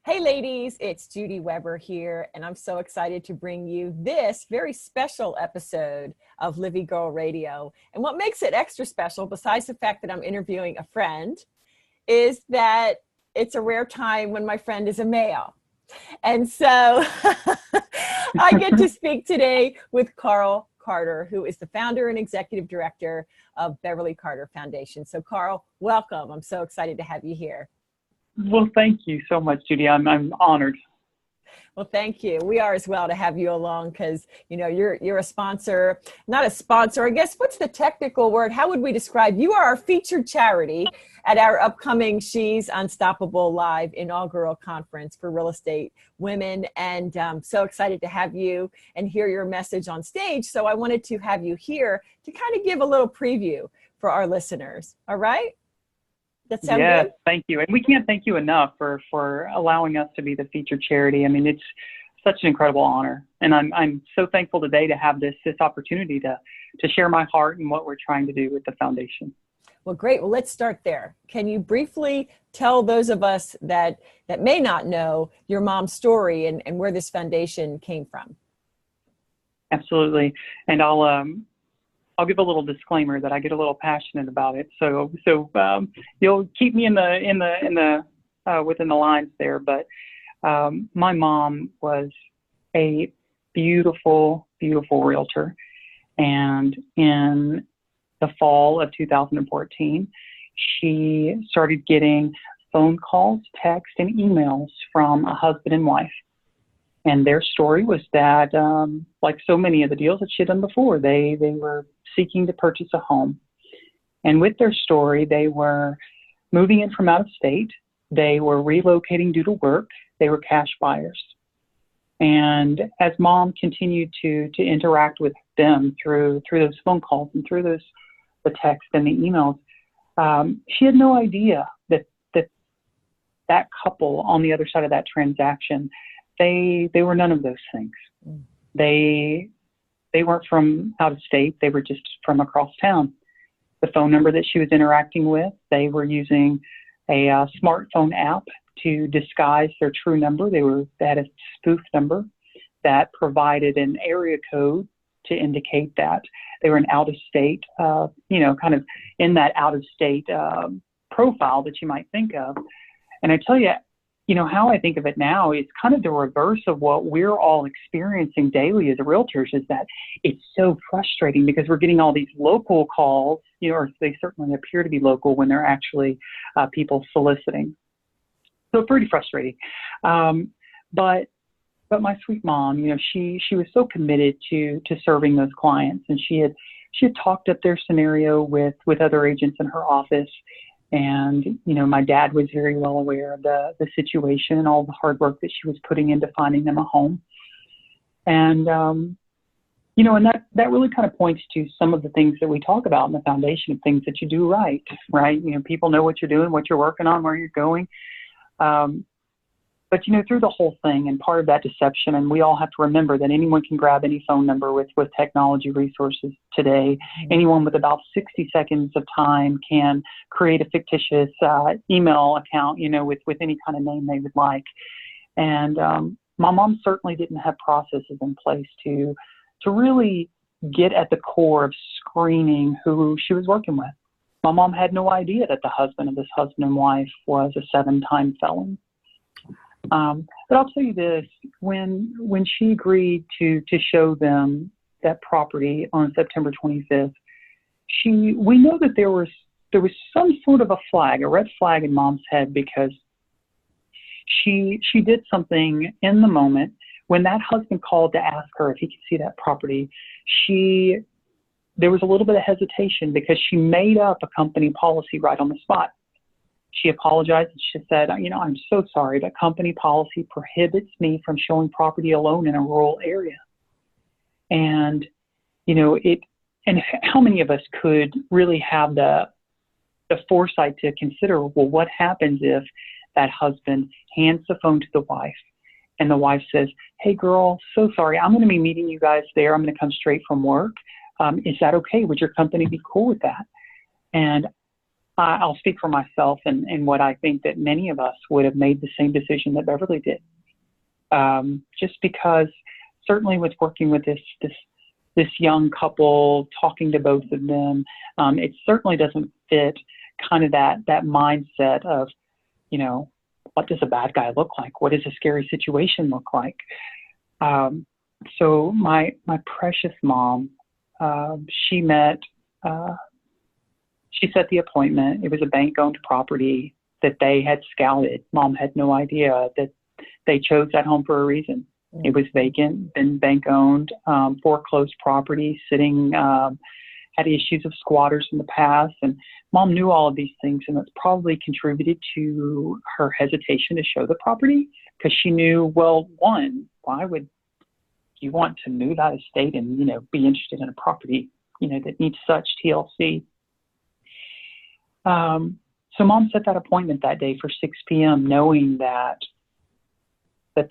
Hey ladies, it's Judy Weber here, and I'm so excited to bring you this very special episode of Livy Girl Radio. And what makes it extra special, besides the fact that I'm interviewing a friend, is that it's a rare time when my friend is a male. And so I get to speak today with Carl Carter, who is the founder and executive director of Beverly Carter Foundation. So Carl, welcome. I'm so excited to have you here. Well, thank you so much, Judy. I'm honored. Well, thank you. We are as well to have you along because, you know, you're a sponsor, not a sponsor. I guess what's the technical word? How would we describe? You are our featured charity at our upcoming She's Unstoppable Live inaugural conference for real estate women. And so excited to have you and hear your message on stage. So I wanted to have you here to kind of give a little preview for our listeners. All right? That sound yes, good? Thank you. And we can't thank you enough for allowing us to be the featured charity. I mean, it's such an incredible honor. And I'm so thankful today to have this opportunity to share my heart and what we're trying to do with the foundation. Well, great. Well, let's start there. Can you briefly tell those of us that may not know your mom's story and where this foundation came from? Absolutely. And I'll give a little disclaimer that I get a little passionate about it. So you'll keep me in the within the lines there. But my mom was a beautiful, beautiful realtor. And in the fall of 2014, she started getting phone calls, texts, and emails from a husband and wife. And their story was that, like so many of the deals that she had done before, they were seeking to purchase a home. And with their story, they were moving in from out of state. They were relocating due to work. They were cash buyers. And as mom continued to interact with them through those phone calls and through the text and the emails, she had no idea that couple on the other side of that transaction, they were none of those things. They weren't from out of state. They were just from across town. The phone number that she was interacting with, they were using a smartphone app to disguise their true number. They had a spoof number that provided an area code to indicate that they were an out of state, kind of in that out of state profile that you might think of. And I tell you, how I think of it now is kind of the reverse of what we're all experiencing daily as realtors, is that it's so frustrating because we're getting all these local calls, or they certainly appear to be local when they're actually people soliciting. So pretty frustrating. But my sweet mom, she was so committed to serving those clients, and she had talked up their scenario with other agents in her office. And, my dad was very well aware of the situation and all the hard work that she was putting into finding them a home. And, and that really kind of points to some of the things that we talk about in the foundation, of things that you do right? People know what you're doing, what you're working on, where you're going. But, through the whole thing, and part of that deception, and we all have to remember that anyone can grab any phone number with technology resources today. Anyone with about 60 seconds of time can create a fictitious email account, with any kind of name they would like. And my mom certainly didn't have processes in place to really get at the core of screening who she was working with. My mom had no idea that the husband of this husband and wife was a 7-time felon. But I'll tell you this, when she agreed to show them that property on September 25th, we know that there was some sort of a red flag in mom's head, because she did something in the moment when that husband called to ask her if he could see that property. There was a little bit of hesitation because she made up a company policy right on the spot. She apologized and she said, I'm so sorry, but company policy prohibits me from showing property alone in a rural area. And, and how many of us could really have the foresight to consider, well, what happens if that husband hands the phone to the wife and the wife says, hey girl, so sorry, I'm going to be meeting you guys there. I'm going to come straight from work. Is that okay? Would your company be cool with that? And I'll speak for myself and what I think that many of us would have made the same decision that Beverly did. Just because certainly with working with this young couple, talking to both of them, it certainly doesn't fit kind of that mindset of, you know, what does a bad guy look like? What does a scary situation look like? So my precious mom, she set the appointment. It was a bank-owned property that they had scouted. Mom had no idea that they chose that home for a reason. Mm-hmm. It was vacant, been bank-owned, foreclosed property, sitting, had issues of squatters in the past. And Mom knew all of these things, and that's probably contributed to her hesitation to show the property, because she knew, well, one, why would you want to move out of state and, you know, be interested in a property, you know, that needs such TLC? So Mom set that appointment that day for 6 p.m., knowing that,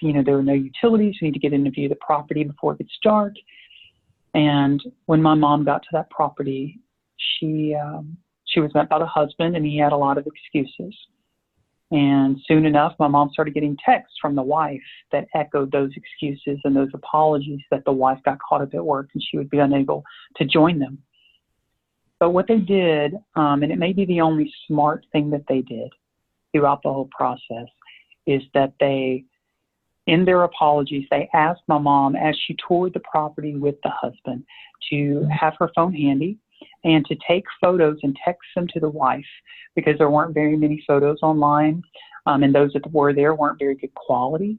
you know, there were no utilities. We need to get in to view the property before it gets dark. And when my mom got to that property, she was met by the husband, and he had a lot of excuses. And soon enough, my mom started getting texts from the wife that echoed those excuses and those apologies that the wife got caught up at work and she would be unable to join them. But what they did, and it may be the only smart thing that they did throughout the whole process, is that they, in their apologies, they asked my mom, as she toured the property with the husband, to have her phone handy and to take photos and text them to the wife, because there weren't very many photos online, and those that were there weren't very good quality.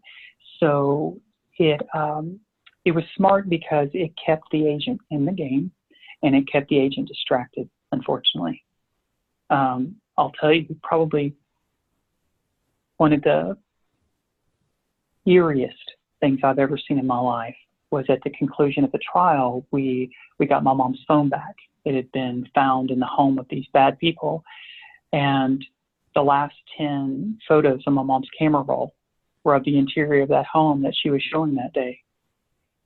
So it was smart because it kept the agent in the game, and it kept the agent distracted, unfortunately. I'll tell you, probably one of the eeriest things I've ever seen in my life was at the conclusion of the trial, we got my mom's phone back. It had been found in the home of these bad people. And the last 10 photos on my mom's camera roll were of the interior of that home that she was showing that day.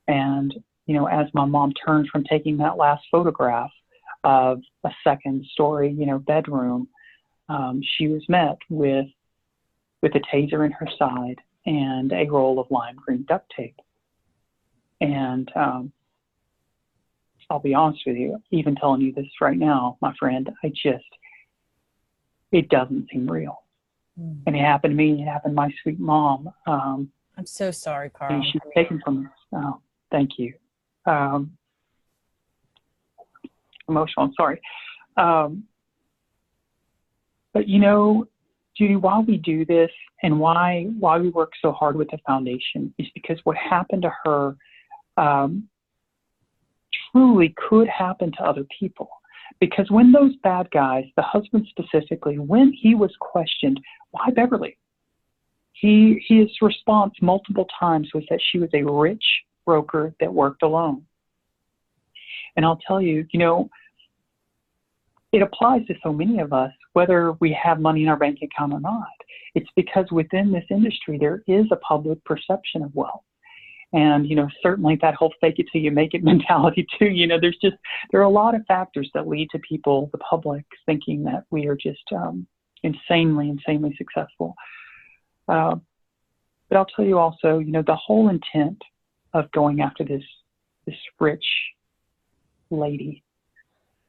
And, you know, as my mom turned from taking that last photograph of a second story, you know, bedroom, she was met with a taser in her side and a roll of lime green duct tape. And I'll be honest with you, even telling you this right now, my friend, it doesn't seem real. Mm. And it happened to me, it happened to my sweet mom. I'm so sorry, Carl. She's taken from us. Oh, thank you. Emotional, I'm sorry. But you know, Judy, why we do this and why we work so hard with the foundation is because what happened to her truly could happen to other people. Because when those bad guys, the husband specifically, when he was questioned, why Beverly? His response multiple times was that she was a rich broker that worked alone. And I'll tell you, you know, it applies to so many of us, whether we have money in our bank account or not. It's because within this industry, there is a public perception of wealth. And, you know, certainly that whole fake it till you make it mentality too. You know, there are a lot of factors that lead to people, the public, thinking that we are just insanely successful. But I'll tell you also, you know, the whole intent of going after this rich lady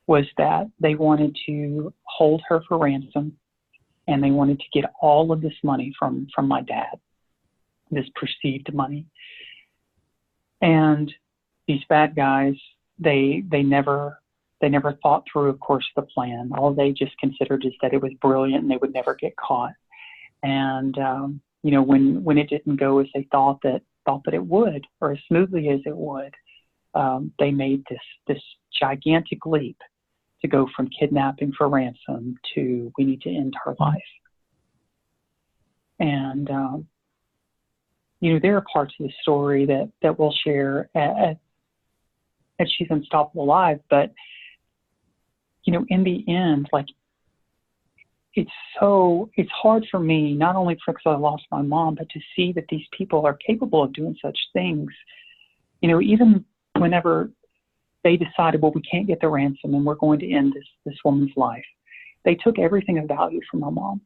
was that they wanted to hold her for ransom, and they wanted to get all of this money from my dad, this perceived money. And these bad guys, they never thought through, of course, the plan. All they just considered is that it was brilliant and they would never get caught. And you know, when it didn't go as they thought that it would, or as smoothly as it would, they made this gigantic leap to go from kidnapping for ransom to we need to end her life. And you know, there are parts of the story that we'll share at She's Unstoppable Live, but you know, in the end, like it's hard for me, not only because I lost my mom, but to see that these people are capable of doing such things. You know, even whenever they decided, well, we can't get the ransom and we're going to end this woman's life. they took everything of value from my mom.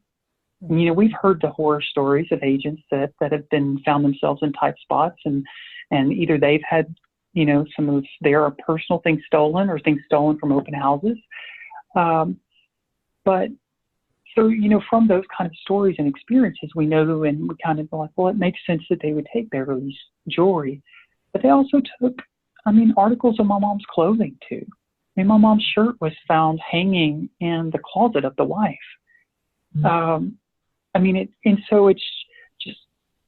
And, you know, we've heard the horror stories of agents that have been found themselves in tight spots, and either they've had, you know, some of their personal things stolen or things stolen from open houses. But so, you know, from those kind of stories and experiences, we know, and we kind of go like, well, it makes sense that they would take Beverly's jewelry. But they also took, articles of my mom's clothing too. My mom's shirt was found hanging in the closet of the wife. And so it's just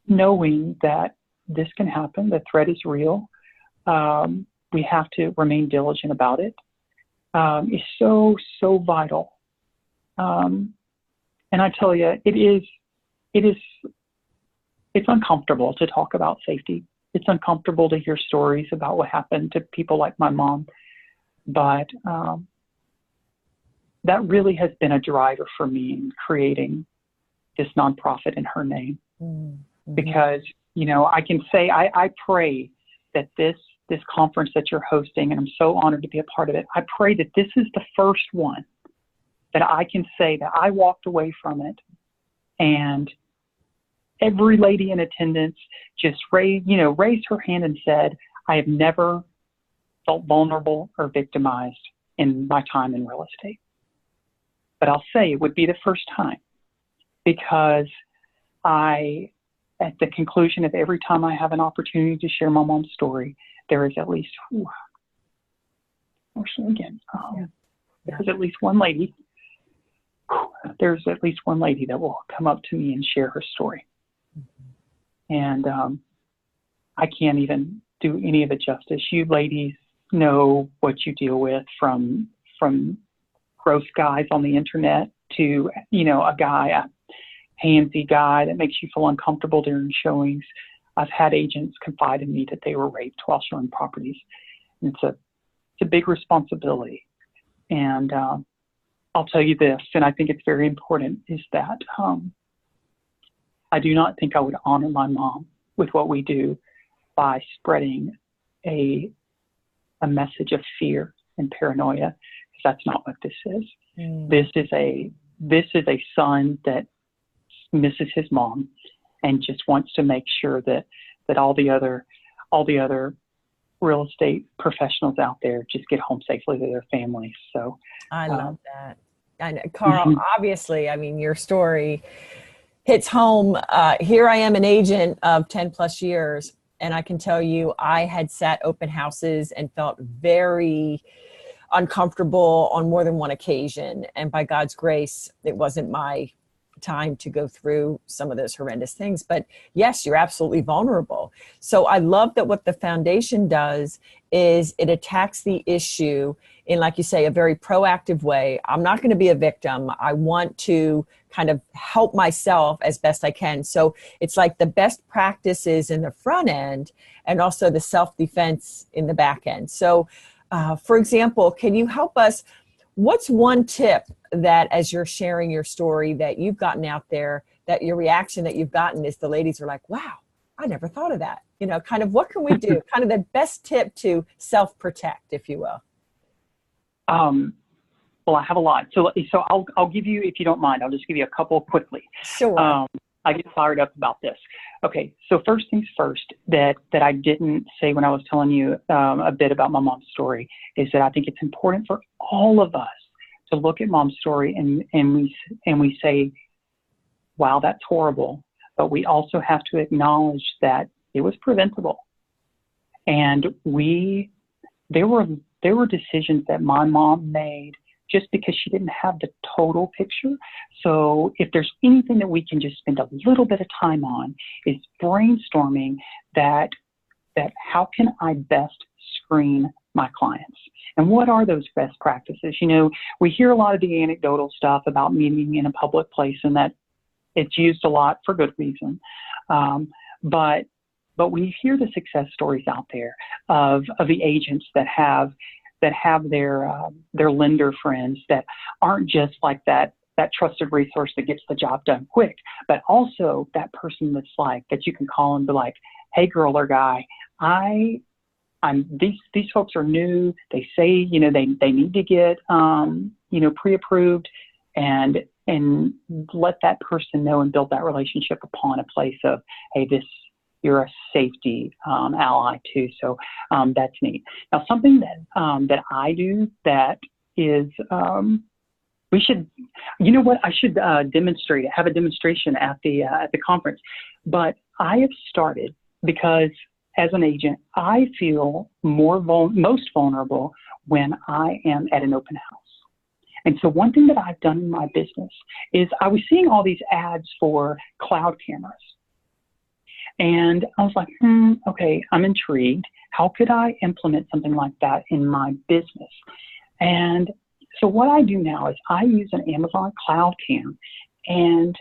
knowing that this can happen. The threat is real. We have to remain diligent about it. Is so vital. And I tell you, it's uncomfortable to talk about safety. It's uncomfortable to hear stories about what happened to people like my mom. But that really has been a driver for me in creating this nonprofit in her name. Mm-hmm. Because, you know, I can say, I pray that this conference that you're hosting, and I'm so honored to be a part of it, I pray that this is the first one that I can say that I walked away from it and every lady in attendance just raised her hand and said, I have never felt vulnerable or victimized in my time in real estate. But I'll say it would be the first time, because at the conclusion of every time I have an opportunity to share my mom's story, there is at least, there's at least one lady. There's at least one lady that will come up to me and share her story. Mm-hmm. And I can't even do any of it justice. You ladies know what you deal with, from gross guys on the internet to, you know, a handsy guy that makes you feel uncomfortable during showings. I've had agents confide in me that they were raped while showing properties. And it's a big responsibility. And I'll tell you this, and I think it's very important, is that I do not think I would honor my mom with what we do by spreading a message of fear and paranoia, because that's not what this is. Mm. This is a son that misses his mom and just wants to make sure that all the other real estate professionals out there just get home safely to their families. So I love that. And Carl, mm-hmm. Obviously, your story hits home. Here I am, an agent of 10 plus years, and I can tell you, I had sat open houses and felt very uncomfortable on more than one occasion. And by God's grace, it wasn't my time to go through some of those horrendous things. But yes, you're absolutely vulnerable. So I love that what the foundation does is it attacks the issue in, like you say, a very proactive way. I'm not going to be a victim. I want to kind of help myself as best I can. So it's like the best practices in the front end and also the self-defense in the back end. So for example, can you help us? What's one tip that, as you're sharing your story, that you've gotten out there, that your reaction that you've gotten is the ladies are like, wow, I never thought of that. You know, kind of what can we do? Kind of the best tip to self-protect, if you will. Well, I have a lot. So I'll give you, if you don't mind, I'll just give you a couple quickly. Sure. I get fired up about this. Okay, so first things first, that I didn't say when I was telling you a bit about my mom's story, is that I think it's important for all of us to look at mom's story and we say, wow, that's horrible. But we also have to acknowledge that it was preventable. And there were decisions that my mom made just because she didn't have the total picture. So if there's anything that we can just spend a little bit of time on, is brainstorming that how can I best screen my clients? And what are those best practices? You know, we hear a lot of the anecdotal stuff about meeting in a public place, and that it's used a lot for good reason. But when you hear the success stories out there of the agents that have their lender friends that aren't just like that trusted resource that gets the job done quick, but also that person that's like, that you can call and be like, hey girl or guy, these folks are new. They say, you know, they need to get, pre-approved. and let that person know and build that relationship upon a place of, hey, you're a safety ally too. So that's neat. Now, something that I do that is, we should, you know what, I should demonstrate, have a demonstration at the conference. But I have started because as an agent, I feel most vulnerable when I am at an open house. And so one thing that I've done in my business is I was seeing all these ads for cloud cameras. And I was like, okay, I'm intrigued. How could I implement something like that in my business? And so what I do now is I use an Amazon Cloud Cam, and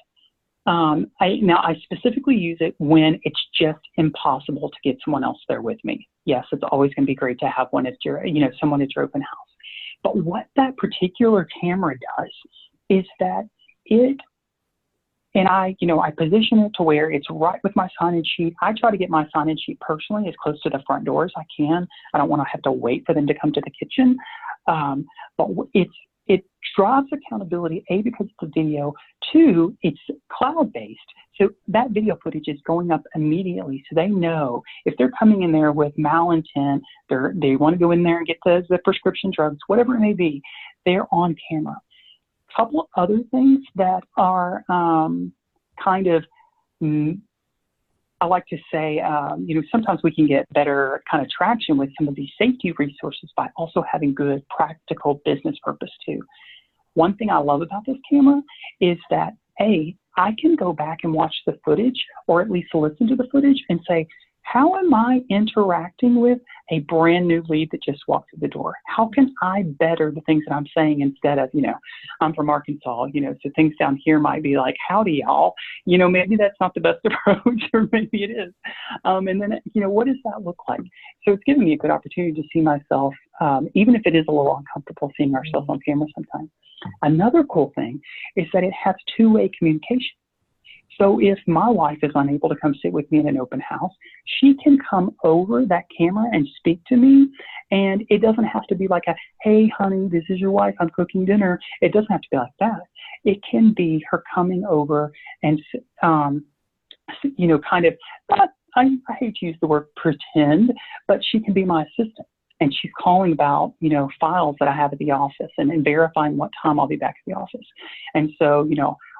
I specifically use it when it's just impossible to get someone else there with me. Yes, it's always going to be great to have one at someone at your open house. But what that particular camera does is that I position it to where it's right with my sign-in sheet. I try to get my sign-in sheet personally as close to the front door as I can. I don't want to have to wait for them to come to the kitchen. But it drives accountability, A, because it's a video, 2, it's cloud-based. So that video footage is going up immediately, so they know if they're coming in there with malintent, they want to go in there and get the prescription drugs, whatever it may be, they're on camera. A couple of other things that are I like to say, sometimes we can get better kind of traction with some of these safety resources by also having good practical business purpose too. One thing I love about this camera is that, A, I can go back and watch the footage, or at least listen to the footage, and say, how am I interacting with a brand new lead that just walked through the door? How can I better the things that I'm saying instead of, I'm from Arkansas, so things down here might be like, howdy, y'all. Maybe that's not the best approach, or maybe it is. And then, what does that look like? So it's giving me a good opportunity to see myself, even if it is a little uncomfortable seeing ourselves on camera sometimes. Another cool thing is that it has two-way communication. So if my wife is unable to come sit with me in an open house, she can come over that camera and speak to me. And it doesn't have to be like hey, honey, this is your wife, I'm cooking dinner. It doesn't have to be like that. It can be her coming over and, I hate to use the word pretend, but she can be my assistant. And she's calling about, files that I have at the office and verifying what time I'll be back at the office. And so,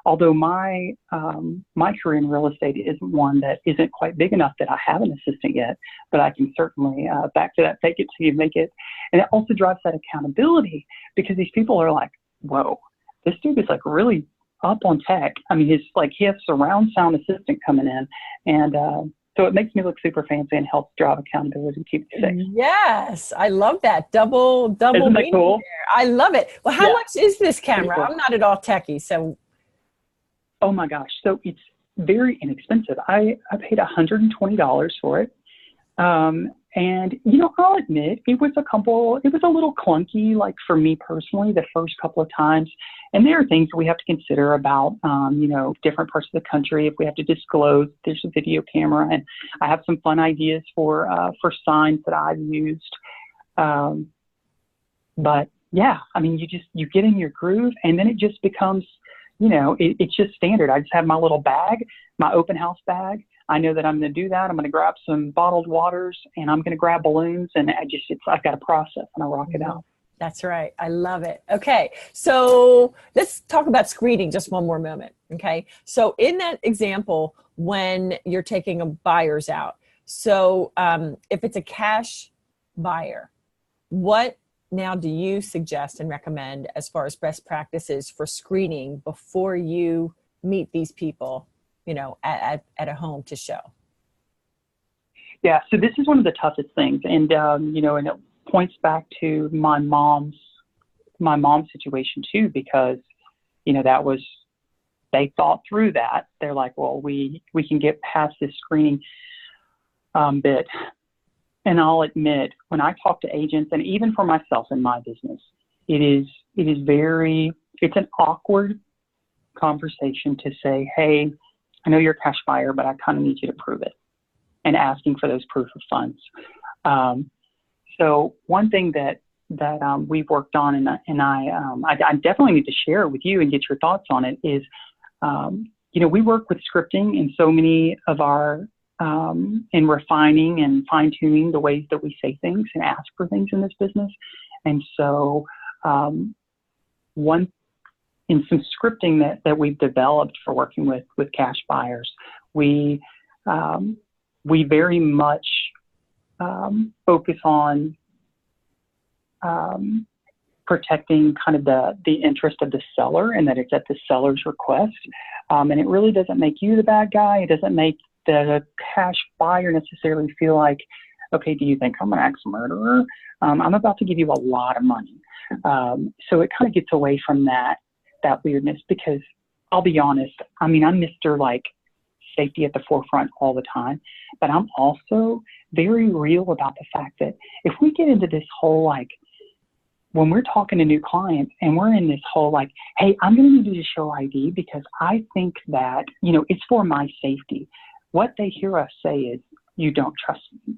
although my career in real estate isn't one that isn't quite big enough that I have an assistant yet, but I can certainly, back to that, fake it till you make it. And it also drives that accountability, because these people are like, whoa, this dude is like really up on tech. I mean, he has surround sound assistant coming in, and so it makes me look super fancy and helps drive accountability and keep it safe. Yes, I love that. Double Isn't that cool? there. I love it. Well, how much is this camera? Cool. I'm not at all techie, so. Oh my gosh. So it's very inexpensive. I paid $120 for it. And, I'll admit it was a little clunky, like for me personally, the first couple of times. And there are things we have to consider about, different parts of the country. If we have to disclose there's a video camera, and I have some fun ideas for signs that I've used. But yeah, I mean, you get in your groove, and then it just becomes, it's just standard. I just have my little bag, my open house bag. I know that I'm going to do that. I'm going to grab some bottled waters, and I'm going to grab balloons, and I've got a process, and I rock it out. That's right. I love it. Okay. So let's talk about screening just one more moment. Okay. So in that example, when you're taking buyers out, so if it's a cash buyer, what now do you suggest and recommend as far as best practices for screening before you meet these people, at a home to show? Yeah. So this is one of the toughest things. And, and it points back to my mom's situation too, because, they thought through that. They're like, well, we can get past this screening bit. And I'll admit, when I talk to agents, and even for myself in my business, it's an awkward conversation to say, hey, I know you're a cash buyer, but I kind of need you to prove it, and asking for those proof of funds. So one thing that we've worked on, and I definitely need to share it with you and get your thoughts on it, is, we work with scripting in so many of our, in refining and fine tuning the ways that we say things and ask for things in this business. And so, in some scripting that we've developed for working with cash buyers, we very much focus on protecting kind of the interest of the seller, and that it's at the seller's request. And it really doesn't make you the bad guy. It doesn't make the cash buyer necessarily feel like, okay, do you think I'm an ex-murderer? I'm about to give you a lot of money. So it kind of gets away from that weirdness, because I'll be honest, I'm Mr. like safety at the forefront all the time, but I'm also very real about the fact that if we get into this whole, like, when we're talking to new clients and we're in this whole, like, hey, I'm going to need you to show ID because I think that, it's for my safety. What they hear us say is, you don't trust me.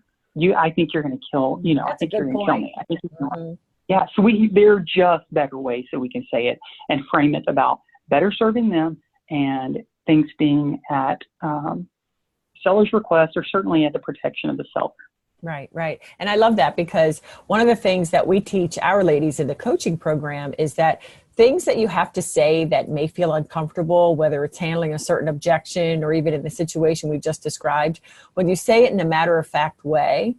I think you're going to kill, I think you're going to kill me. I think you're going to. Yeah, so there are just better ways that we can say it and frame it about better serving them and things being at seller's request, or certainly at the protection of the seller. Right, right. And I love that, because one of the things that we teach our ladies in the coaching program is that things that you have to say that may feel uncomfortable, whether it's handling a certain objection or even in the situation we just described, when you say it in a matter-of-fact way,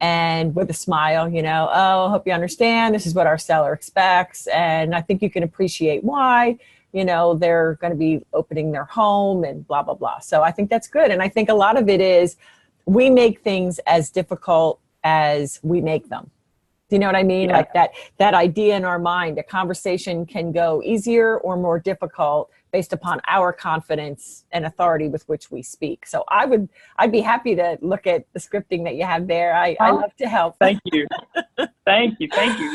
and with a smile, oh, I hope you understand, this is what our seller expects, and I think you can appreciate why, they're going to be opening their home and blah, blah, blah. So I think that's good. And I think a lot of it is we make things as difficult as we make them. Do you know what I mean? Yeah. Like that idea in our mind, a conversation can go easier or more difficult based upon our confidence and authority with which we speak. So I'd be happy to look at the scripting that you have there. I love to help. Thank you. Thank you.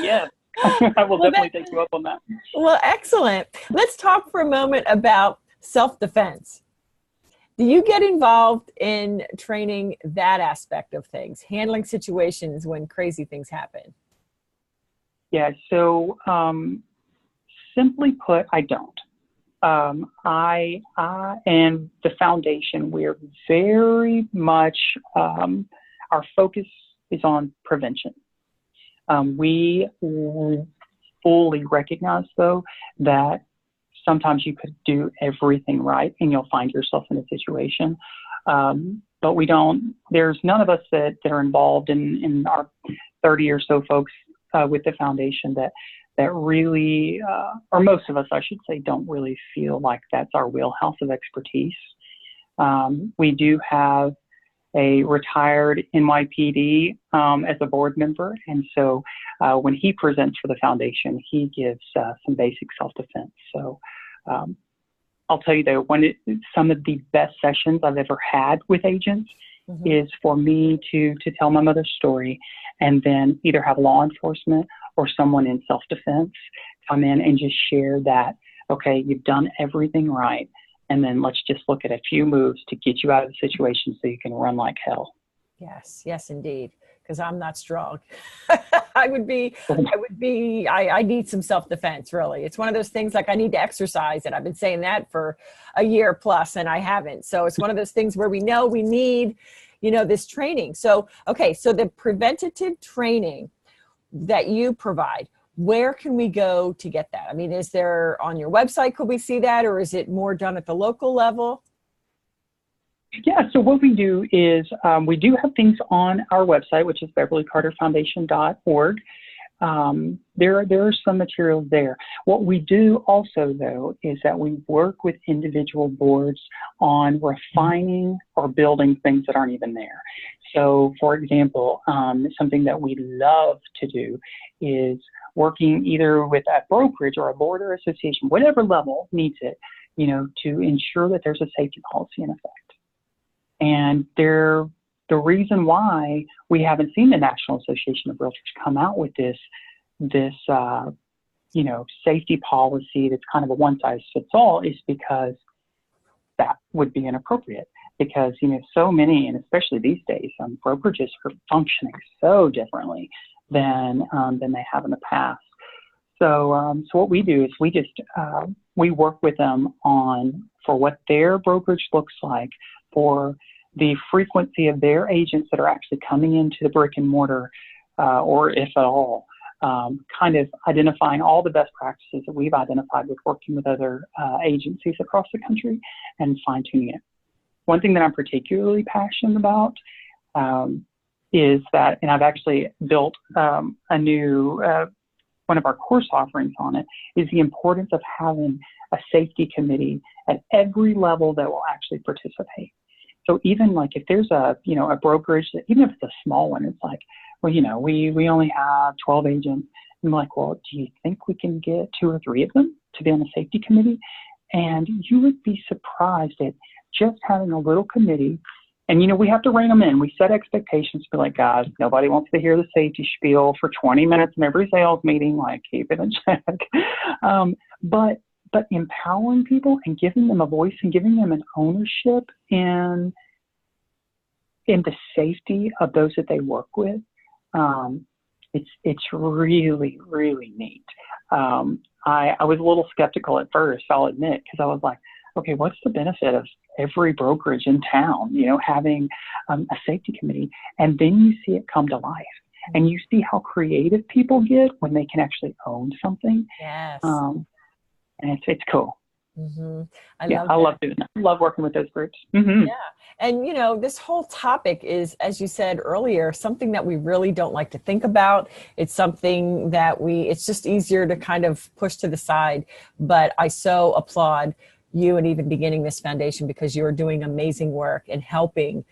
Yes. I will definitely take you up on that. Well, excellent. Let's talk for a moment about self-defense. Do you get involved in training that aspect of things, handling situations when crazy things happen? Yeah, so simply put, I don't. I and the foundation, we're very much, our focus is on prevention. We fully recognize, though, that sometimes you could do everything right and you'll find yourself in a situation. But there's none of us that are involved in our 30 or so folks with the foundation that really, or most of us, I should say, don't really feel like that's our wheelhouse of expertise. We do have a retired NYPD as a board member, and so when he presents for the foundation, he gives some basic self-defense. So I'll tell you though, some of the best sessions I've ever had with agents is for me to tell my mother's story, and then either have law enforcement or someone in self-defense come in and just share that, okay, you've done everything right, and then let's just look at a few moves to get you out of the situation so you can run like hell. Yes, indeed. Because I'm not strong. I need some self-defense, really. It's one of those things, like, I need to exercise it. I've been saying that for a year plus and I haven't. So it's one of those things where we know we need, this training. So, okay. So the preventative training that you provide, where can we go to get that? I mean, is there on your website, could we see that, or is it more done at the local level? Yeah, so what we do is we do have things on our website, which is beverlycarterfoundation.org. There are some materials there. What we do also, though, is that we work with individual boards on refining or building things that aren't even there. So, for example, something that we love to do is working either with a brokerage or a board or association, whatever level needs it, to ensure that there's a safety policy in effect. And the reason why we haven't seen the National Association of Realtors come out with this safety policy that's kind of a one-size-fits-all is because that would be inappropriate. Because, so many, and especially these days, brokerages are functioning so differently than they have in the past. So what we do is we work with them for what their brokerage looks like, for the frequency of their agents that are actually coming into the brick and mortar, or if at all, kind of identifying all the best practices that we've identified with working with other agencies across the country and fine-tuning it. One thing that I'm particularly passionate about is that, and I've actually built a new one of our course offerings on it, is the importance of having a safety committee at every level that will actually participate. So even like if there's a brokerage that, even if it's a small one, it's like, well, we only have 12 agents. I'm like, well, do you think we can get 2 or 3 of them to be on the safety committee? And you would be surprised at just having a little committee. And, we have to rein them in. We set expectations, be like, guys, nobody wants to hear the safety spiel for 20 minutes in every sales meeting, like keep it in check. But empowering people and giving them a voice and giving them an ownership in the safety of those that they work with, it's really, really neat. I was a little skeptical at first, I'll admit, because I was like, okay, what's the benefit of every brokerage in town, having a safety committee? And then you see it come to life, and you see how creative people get when they can actually own something. Yes. And it's cool. Mm-hmm. I love doing that. I love working with those groups. Mm-hmm. Yeah. And, this whole topic is, as you said earlier, something that we really don't like to think about. It's something that it's just easier to kind of push to the side. But I so applaud you and even beginning this foundation, because you're doing amazing work and helping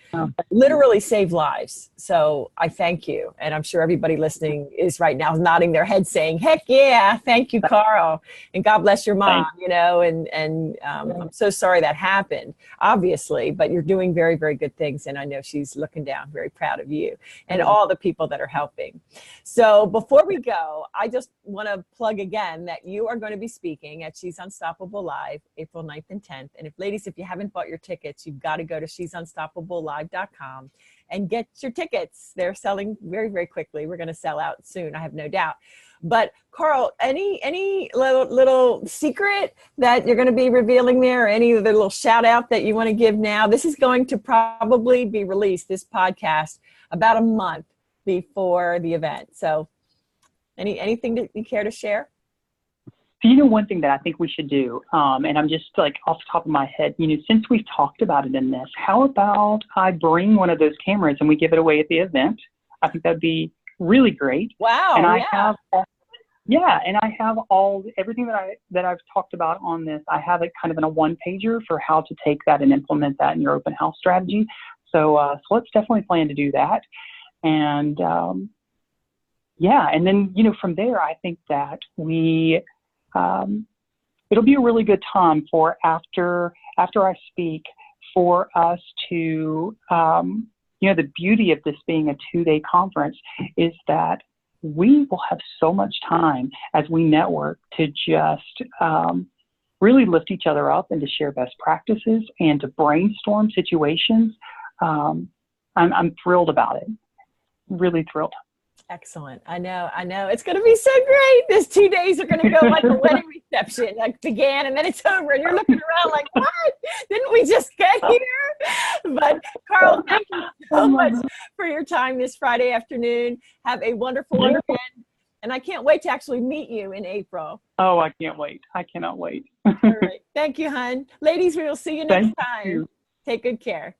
literally save lives. So I thank you. And I'm sure everybody listening is right now nodding their head saying, heck yeah, thank you, Carl. And God bless your mom, and I'm so sorry that happened, obviously, but you're doing very, very good things. And I know she's looking down, very proud of you and all the people that are helping. So before we go, I just want to plug again that you are going to be speaking at She's Unstoppable Live, April 9th and 10th. And if you haven't bought your tickets, you've got to go to she'sunstoppablelive.com and get your tickets. They're selling very, very quickly. We're going to sell out soon, I have no doubt. But Carl, any little secret that you're going to be revealing there, or any of the little shout out that you want to give now? This is going to probably be released, this podcast, about a month before the event. So anything that you care to share? One thing that I think we should do, and I'm just like off the top of my head, since we've talked about it in this, how about I bring one of those cameras and we give it away at the event? I think that'd be really great. Wow. And I have everything that I've talked about on this. I have it kind of in a one-pager for how to take that and implement that in your open house strategy. So let's definitely plan to do that. And and then from there, I think that it'll be a really good time for after I speak, for us to, the beauty of this being a 2-day conference is that we will have so much time as we network to just really lift each other up and to share best practices and to brainstorm situations. I'm thrilled about it. Really thrilled. Excellent. I know. It's going to be so great. These 2 days are going to go like a wedding reception, like began and then it's over. And you're looking around like, what? Didn't we just get here? But Carl, thank you so much for your time this Friday afternoon. Have a wonderful weekend. And I can't wait to actually meet you in April. Oh, I can't wait. I cannot wait. All right. Thank you, hon. Ladies, we will see you next time. Take good care.